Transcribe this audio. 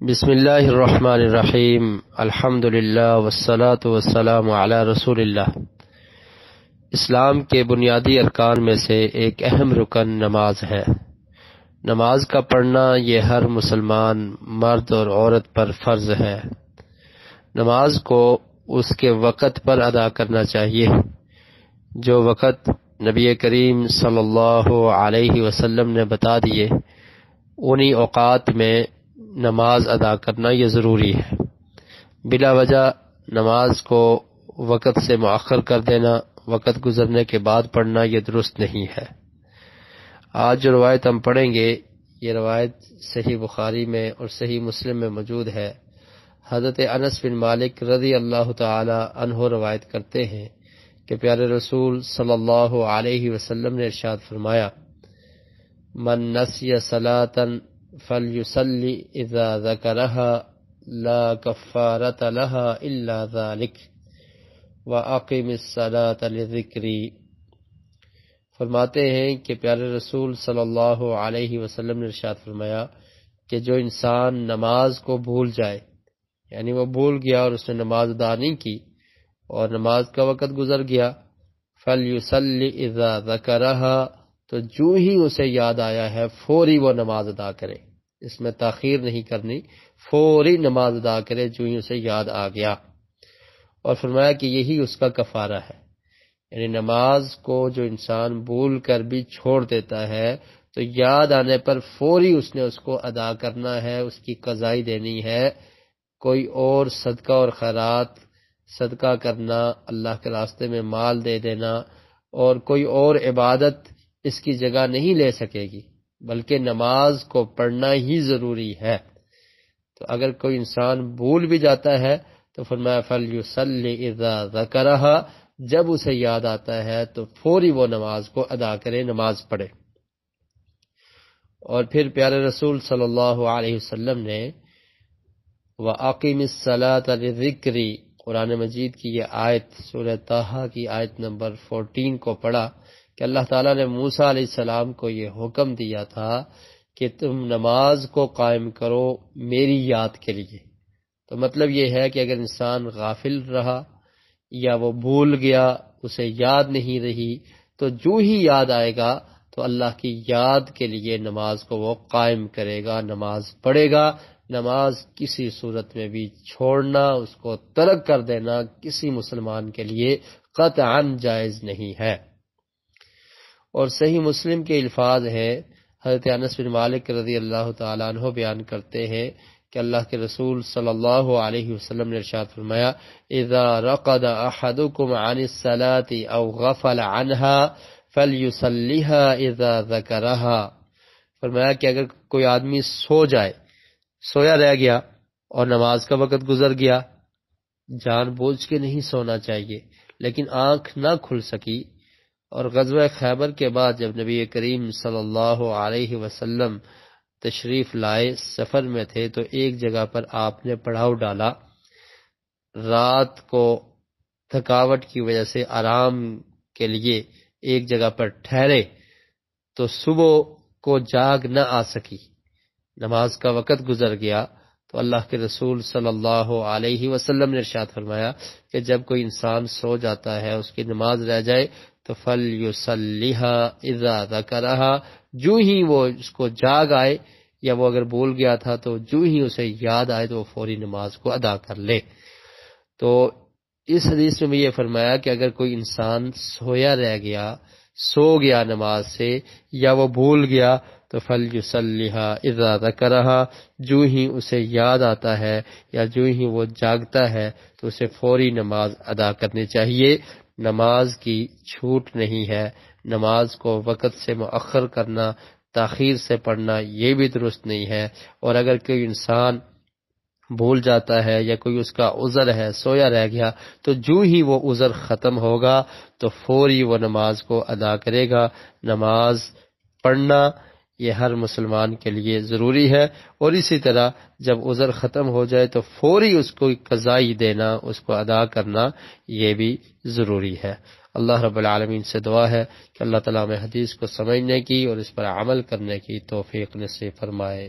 بسم اللہ الرحمن الرحیم الحمد للہ والصلاة والسلام علی رسول اللہ۔ اسلام کے بنیادی ارکان میں سے ایک اہم رکن نماز ہے۔ نماز کا پڑھنا یہ ہر مسلمان مرد اور عورت پر فرض ہے۔ نماز کو اس کے وقت پر ادا کرنا چاہیے، جو وقت نبی کریم صلی اللہ علیہ وسلم نے بتا دیے، انہی اوقات میں نماز ادا کرنا یہ ضروری ہے۔ بلا وجہ نماز کو وقت سے مؤخر کر دینا، وقت گزرنے کے بعد پڑھنا یہ درست نہیں ہے۔ آج جو روایت ہم پڑھیں گے، یہ روایت صحیح بخاری میں اور صحیح مسلم میں موجود ہے۔ حضرت انس بن مالک رضی اللہ تعالی عنہ روایت کرتے ہیں کہ پیارے رسول صلی اللہ علیہ وسلم نے ارشاد فرمایا، من نسی صلاۃ فلیصلی اذا ذکرها لا کفارۃ لها الا ذلک واقم الصلاۃ لذکری۔ فرماتے ہیں کہ پیارے رسول صلی اللہ علیہ وسلم نے ارشاد فرمایا کہ جو انسان نماز کو بھول جائے، یعنی وہ بھول گیا اور اس نے نماز ادا نہیں کی اور نماز کا وقت گزر گیا، فلیصلی اذا ذکرها، تو جو ہی اسے یاد آیا ہے فوری وہ نماز ادا کرے، اس میں تاخیر نہیں کرنی، فوری نماز ادا کرے جو ہی اسے یاد آ گیا۔ اور فرمایا کہ یہی اس کا کفارہ ہے، یعنی نماز کو جو انسان بھول کر بھی چھوڑ دیتا ہے تو یاد آنے پر فوری اس نے اس کو ادا کرنا ہے، اس کی قضائی دینی ہے۔ کوئی اور صدقہ اور خیرات، صدقہ کرنا، اللہ کے راستے میں مال دے دینا اور کوئی اور عبادت اس کی جگہ نہیں لے سکے گی، بلکہ نماز کو پڑھنا ہی ضروری ہے۔ تو اگر کوئی انسان بھول بھی جاتا ہے تو فرمایا فلیصلی اذا ذکرها، جب اسے یاد آتا ہے تو فوری وہ نماز کو ادا کرے، نماز پڑھے۔ اور پھر پیارے رسول صلی اللہ علیہ وسلم نے وَأَقِمِ الصَّلَاةَ لِذِكْرِي، قرآن مجید کی یہ آیت، سورہ طٰہٰ کی آیت نمبر 14 کو پڑھا کہ اللہ تعالیٰ نے موسیٰ علیہ السلام کو یہ حکم دیا تھا کہ تم نماز کو قائم کرو میری یاد کے لیے۔ تو مطلب یہ ہے کہ اگر انسان غافل رہا یا وہ بھول گیا، اسے یاد نہیں رہی، تو جو ہی یاد آئے گا تو اللہ کی یاد کے لیے نماز کو وہ قائم کرے گا، نماز پڑھے گا۔ نماز کسی صورت میں بھی چھوڑنا، اس کو ترک کر دینا کسی مسلمان کے لیے قطعاً جائز نہیں ہے۔ اور صحیح مسلم کے الفاظ ہیں، حضرت انس بن مالک رضی اللہ تعالیٰ عنہ بیان کرتے ہیں کہ اللہ کے رسول صلی اللہ علیہ وسلم نے ارشاد فرمایا، اذا رقد احدکم عن الصلاة او غفل عنها فلیصلیها اذا ذکرها۔ فرمایا کہ اگر کوئی آدمی سویا رہ گیا اور نماز کا وقت گزر گیا، جان بوجھ کے نہیں سونا چاہیے، لیکن آنکھ نہ کھل سکی، اور غزوہ خیبر کے بعد جب نبی کریم صلی اللہ علیہ وسلم تشریف لائے، سفر میں تھے، تو ایک جگہ پر آپ نے پڑاؤ ڈالا، رات کو تھکاوٹ کی وجہ سے آرام کے لیے ایک جگہ پر ٹھہرے، تو صبح کو جاگ نہ آ سکی، نماز کا وقت گزر گیا۔ تو اللہ کے رسول صلی اللہ علیہ وسلم نے ارشاد فرمایا کہ جب کوئی انسان سو جاتا ہے، اس کی نماز رہ جائے تو فَلْيُصَلِّهَا إِذَا ذَكَرَهَا، جو ہی وہ اس کو جاگ آئے یا وہ اگر بھول گیا تھا تو جو ہی اسے یاد آئے تو وہ فوری نماز کو ادا کر لے۔ تو اس حدیث میں بھی یہ فرمایا کہ اگر کوئی انسان سویا رہ گیا، سو گیا نماز سے، یا وہ بھول گیا تو فَلْيُصَلِّهَا إِذَا ذَكَرَهَا، جو ہی اسے یاد آتا ہے یا جو ہی وہ جاگتا ہے تو اسے فوری نماز ادا کرنی چاہیے۔ نماز کی چھوٹ نہیں ہے، نماز کو وقت سے مؤخر کرنا، تاخیر سے پڑھنا یہ بھی درست نہیں ہے۔ اور اگر کوئی انسان بھول جاتا ہے یا کوئی اس کا عذر ہے، سویا رہ گیا، تو جو ہی وہ عذر ختم ہوگا تو فوری وہ نماز کو ادا کرے گا۔ نماز پڑھنا یہ ہر مسلمان کے لیے ضروری ہے، اور اسی طرح جب عذر ختم ہو جائے تو فوری اس کو قضائی دینا، اس کو ادا کرنا یہ بھی ضروری ہے۔ اللہ رب العالمین سے دعا ہے کہ اللہ تعالیٰ میں حدیث کو سمجھنے کی اور اس پر عمل کرنے کی توفیق نصیب فرمائے۔